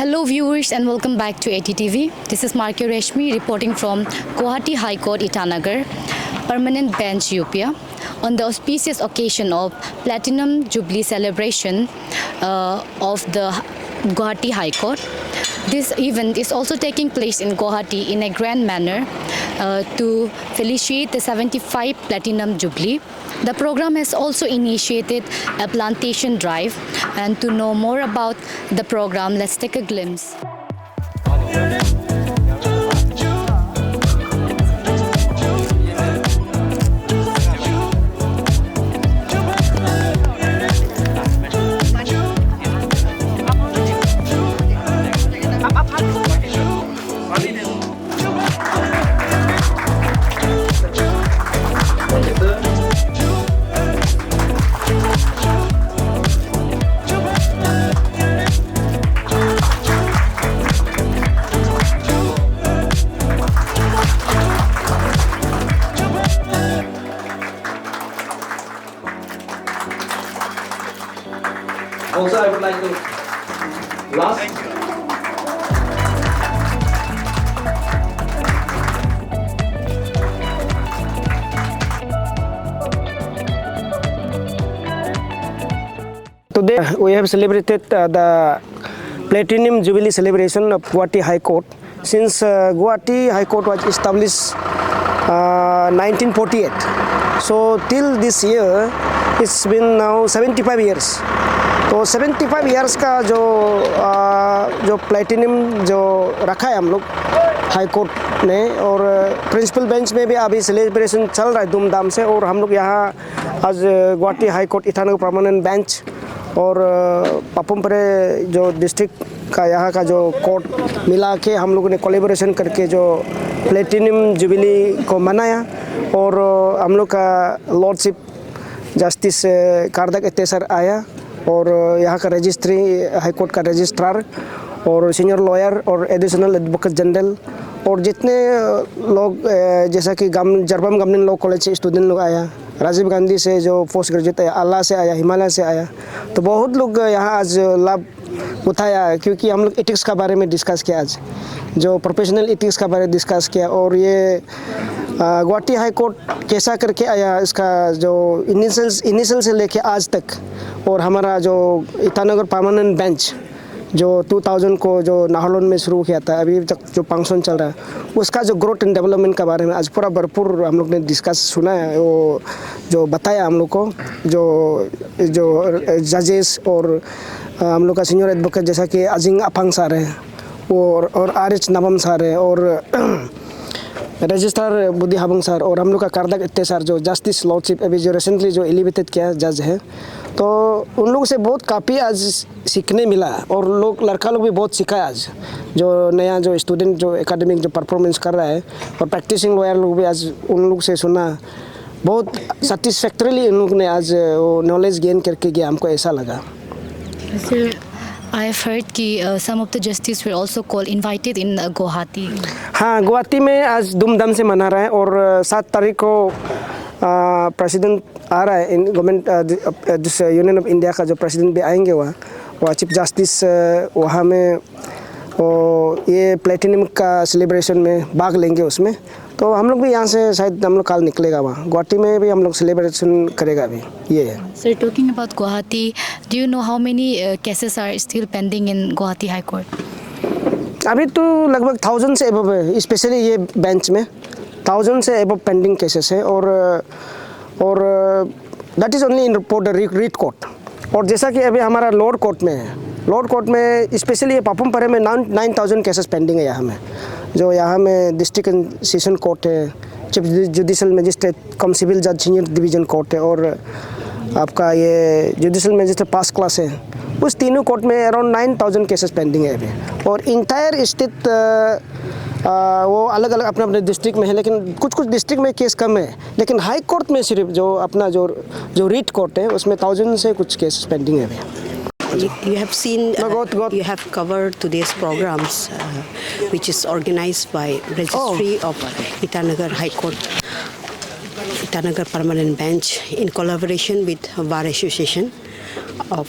Hello viewers and welcome back to ATTV. This is Markyo Reshmi reporting from Guwahati High Court Itanagar, Permanent Bench UP, on the auspicious occasion of Platinum Jubilee celebration of the Guwahati High Court. This event is also taking place in Guwahati in a grand manner to felicitate the 75 Platinum Jubilee. The program has also initiated a plantation drive, and to know more about the program, let's take a glimpse. Also, I would like to last. Today we have celebrated the Platinum Jubilee celebration of Guwahati High Court. Since Guwahati High Court was established 1948, so till this year it's been now 75 years. तो 75 years का जो platinum जो रखा है हम लोग high court ने, और प्रिंसिपल बेंच में भी अभी सेलिब्रेशन चल रहा है धूमधाम से। और हम लोग यहाँ आज Guwahati high court Itanagar permanent bench और पापुमपरे जो डिस्ट्रिक्ट का यहाँ का जो कोर्ट मिला के हम लोगों ने कोलैबोरेशन करके जो प्लेटिनम जुबिली को मनाया। और हम लोग का लॉर्डशिप जस्टिस कारदक इत्तेसर आया, और यहाँ का रजिस्ट्री हाई कोर्ट का रजिस्ट्रार और सीनियर लॉयर और एडिशनल एडवोकेट जनरल और जितने लोग जैसा कि जरबम गवर्नमेंट लॉ कॉलेज से स्टूडेंट लोग आया, राजीव गांधी से जो पोस्ट ग्रेजुएट आया, अल्लाह से आया, हिमालय से आया। तो बहुत लोग यहाँ आज लाभ उठाया, क्योंकि हम लोग एथिक्स का बारे में डिस्कस किया, आज जो प्रोफेशनल एथिक्स का बारे में डिस्कस किया। और ये गुवाहाटी हाई कोर्ट कैसा करके आया, इसका जो इनिशियल से लेके आज तक, और हमारा जो ईटानगर परमानेंट बेंच जो 2000 को जो नाहरलगुन में शुरू किया था, अभी तक जो फंक्शन चल रहा है, उसका जो ग्रोथ एंड डेवलपमेंट के बारे में आज पूरा भरपूर हम लोग ने डिस्कस सुना है। वो जो बताया हम लोग को जो जजेस और हम लोग का सीनियर एडवोकेट जैसा कि अजिंग अफांग सर है और आर.एच. नवम सर है और रजिस्ट्रार बुद्धि हाबंग सर और हम लोग का कारदक इत्ते सर जो जस्टिस लॉर्डशिप अभी जो रिसेंटली जो एलिवेटेड किया जज है। तो उन लोगों से बहुत काफ़ी आज सीखने मिला, और लड़का लोग भी बहुत सीखा है आज। जो नया जो स्टूडेंट जो एकेडमिक जो परफॉर्मेंस कर रहा है, और प्रैक्टिसिंग लॉयर लोग भी आज उन लोग से सुना, बहुत सेटिस्फैक्टरीली उन लोग ने आज वो नॉलेज गेन करके गया, हमको ऐसा लगा। I have heard कि some of the justices were also invited in Guwahati. हाँ, गुवाहाटी में आज धूमधाम से मना रहा है, और 7 तारीख को प्रेसिडेंट आ रहा है, गवर्नमेंट यूनियन ऑफ इंडिया का जो प्रेसिडेंट भी आएंगे वहाँ चीफ जस्टिस वहाँ में ये प्लेटिनम का सेलिब्रेशन में भाग लेंगे उसमें। तो हम लोग भी यहाँ से शायद हम लोग कल निकलेगा, वहाँ गुवाहाटी में भी हम लोग सेलिब्रेशन करेगा अभी। ये है। Sir, talking about Guwahati, do you know how many cases are still pending in Guwahati High Court? अभी तो लगभग 1000 से एबव है, स्पेशली ये बेंच में 1000 से एबव पेंडिंग केसेस है। और that is only in report writ court. और जैसा कि अभी हमारा लोअर कोर्ट में है, लोअर कोर्ट में स्पेशली ये पापुमपरे में 9000 केसेस पेंडिंग है यहाँ में। जो यहाँ में डिस्ट्रिक्ट एंड सेशन कोर्ट है, चीफ जुडिशल मजिस्ट्रेट कम सिविल जज सीनियर डिवीजन कोर्ट है, और आपका ये जुडिशल मजिस्ट्रेट पास क्लास है। उस तीनों कोर्ट में अराउंड 9000 केसेस पेंडिंग है अभी। और इंटायर स्टेट वो अलग अलग अपने अपने डिस्ट्रिक्ट में है, लेकिन कुछ डिस्ट्रिक्ट में केस कम है, लेकिन हाई कोर्ट में सिर्फ जो अपना जो रीट कोर्ट है उसमें 1000 से कुछ केसेस पेंडिंग है अभी। You have seen, you have covered today's programs, which is organized by Registry of Itanagar High Court, Itanagar Permanent Bench, in collaboration with Bar Association of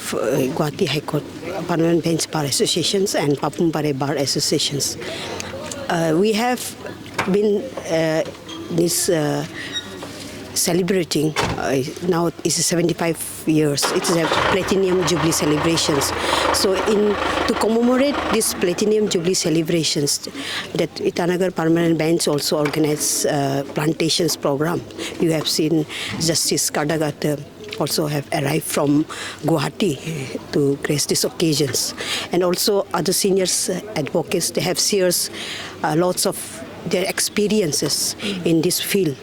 Guwahati High Court. Permanent Bench Bar Associations and Papumpare Bar Associations. We have been celebrating now is 75 years. It's a Platinum Jubilee celebrations. So to commemorate this Platinum Jubilee celebrations, that Itanagar Permanent Bench also organize plantations program. You have seen Justice Kadagat also have arrived from Guwahati to grace these occasions, and also other seniors advocates. They have shared lots of their experiences in this field,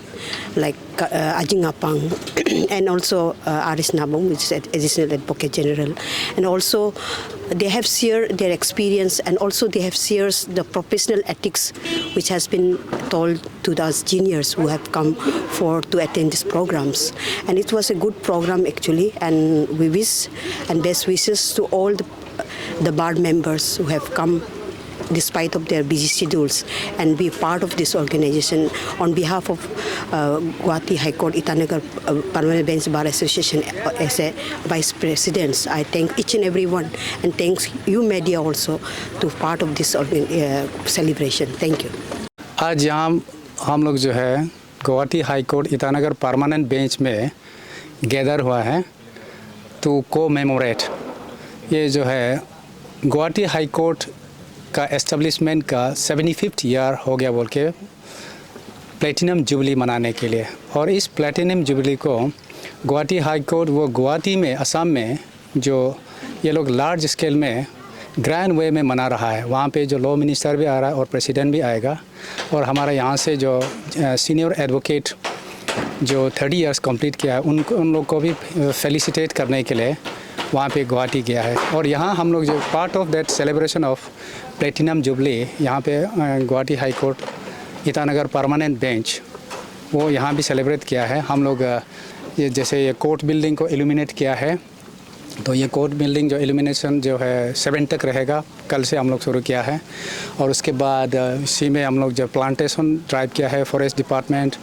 like Ajing Apang and also Aris Nabong, which is Additional Advocate General. And also they have shared their experience, and also they have shared the professional ethics which has been told to the juniors who have come for to attend these programs. And it was a good program actually, and we wish and best wishes to all the bar members who have come despite of their busy schedules and be part of this organization. On behalf of Guwahati High Court Itanagar Permanent Bench Bar Association as a Vice President, I thank each and everyone, and thanks you media also to part of this celebration. Thank you. आज यहाँ हम लोग जो है Guwahati high court Itanagar permanent bench में gather हुआ है to commemorate. ये जो है गुवाहाटी हाई कोर्ट का एस्टेब्लिशमेंट का 75th ईयर हो गया बोल के प्लेटिनम जुबली मनाने के लिए। और इस प्लेटिनम जुबली को गुवाहाटी हाई कोर्ट वो गुवाहाटी में असम में जो ये लोग लार्ज स्केल में ग्रैंड वे में मना रहा है। वहाँ पे जो लॉ मिनिस्टर भी आ रहा है और प्रेसिडेंट भी आएगा, और हमारा यहाँ से जो सीनियर एडवोकेट जो 30 इयर्स कंप्लीट किया है उन लोग को भी फेलिसिटेट करने के लिए वहाँ पे गुवाहाटी गया है। और यहाँ हम लोग जो part of that celebration of platinum jubilee यहाँ पे Guwahati high court Itanagar permanent bench वो यहाँ भी सेलिब्रेट किया है। हम लोग ये जैसे ये कोर्ट बिल्डिंग को इल्यूमिनेट किया है, तो ये कोर्ट बिल्डिंग जो इल्यूमिनेशन जो है 7 तक रहेगा, कल से हम लोग शुरू किया है। और उसके बाद इसी में हम लोग जो प्लांटेशन ड्राइव किया है, फॉरेस्ट डिपार्टमेंट,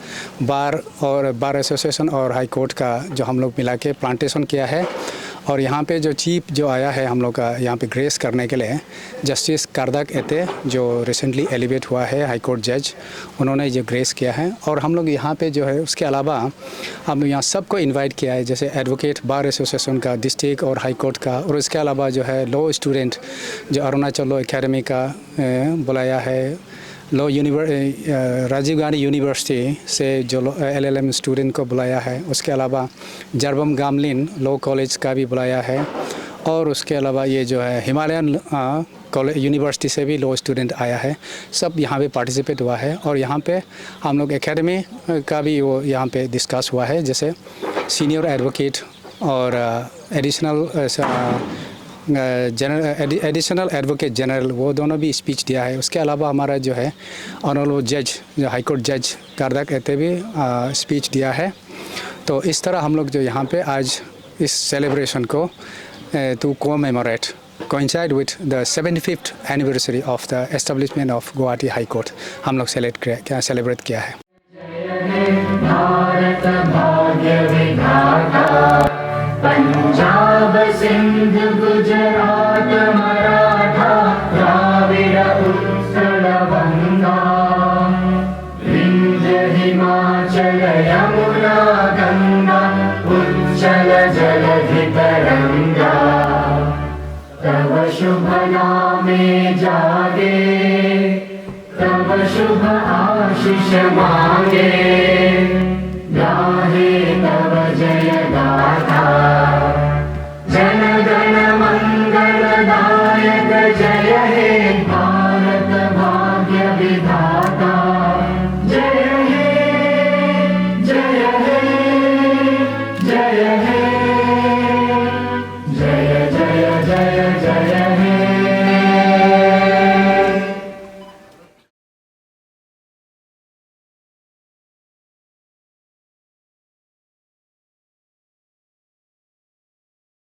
बार एसोसिएशन और हाई कोर्ट का जो हम लोग मिला के प्लांटेशन किया है। और यहाँ पे जो चीफ जो आया है हम लोग का यहाँ पे ग्रेस करने के लिए, जस्टिस कारदाक एते जो रिसेंटली एलिवेट हुआ है हाई कोर्ट जज, उन्होंने जो ग्रेस किया है। और हम लोग यहाँ पे जो है उसके अलावा हम लोग यहाँ सबको इनवाइट किया है, जैसे एडवोकेट बार एसोसिएशन का डिस्ट्रिक्ट और हाई कोर्ट का, और इसके अलावा जो है लॉ स्टूडेंट जो अरुणाचल लॉ एकेडमी का बुलाया है, राजीव गांधी यूनिवर्सिटी से जो LLM स्टूडेंट को बुलाया है, उसके अलावा जरबम गामलिन लॉ कॉलेज का भी बुलाया है, और उसके अलावा ये जो है हिमालयन यूनिवर्सिटी से भी लॉ स्टूडेंट आया है। सब यहाँ पे पार्टिसिपेट हुआ है। और यहाँ पे हम लोग एकेडमी का भी वो यहाँ पे डिस्कस हुआ है, जैसे सीनियर एडवोकेट और एडिशनल एडवोकेट जनरल, वो दोनों भी स्पीच दिया है। उसके अलावा हमारा जो है ऑनरेबल जज जो हाई कोर्ट जज कारदाक एते भी स्पीच दिया है। तो इस तरह हम लोग जो यहाँ पे आज इस सेलिब्रेशन को to commemorate coincide with the 75th anniversary of the establishment of Guwahati High Court हम लोग सेलिब्रेट किया है। पंजाब सिंध गुजरात मराठा द्राविड़ उत्कल बंगा विंध्य हिमाचल यमुना गंगा उच्चल जलधि तरंगा तव शुभ नामे जागे तव शुभ आशीष मांगे गाहे तव जय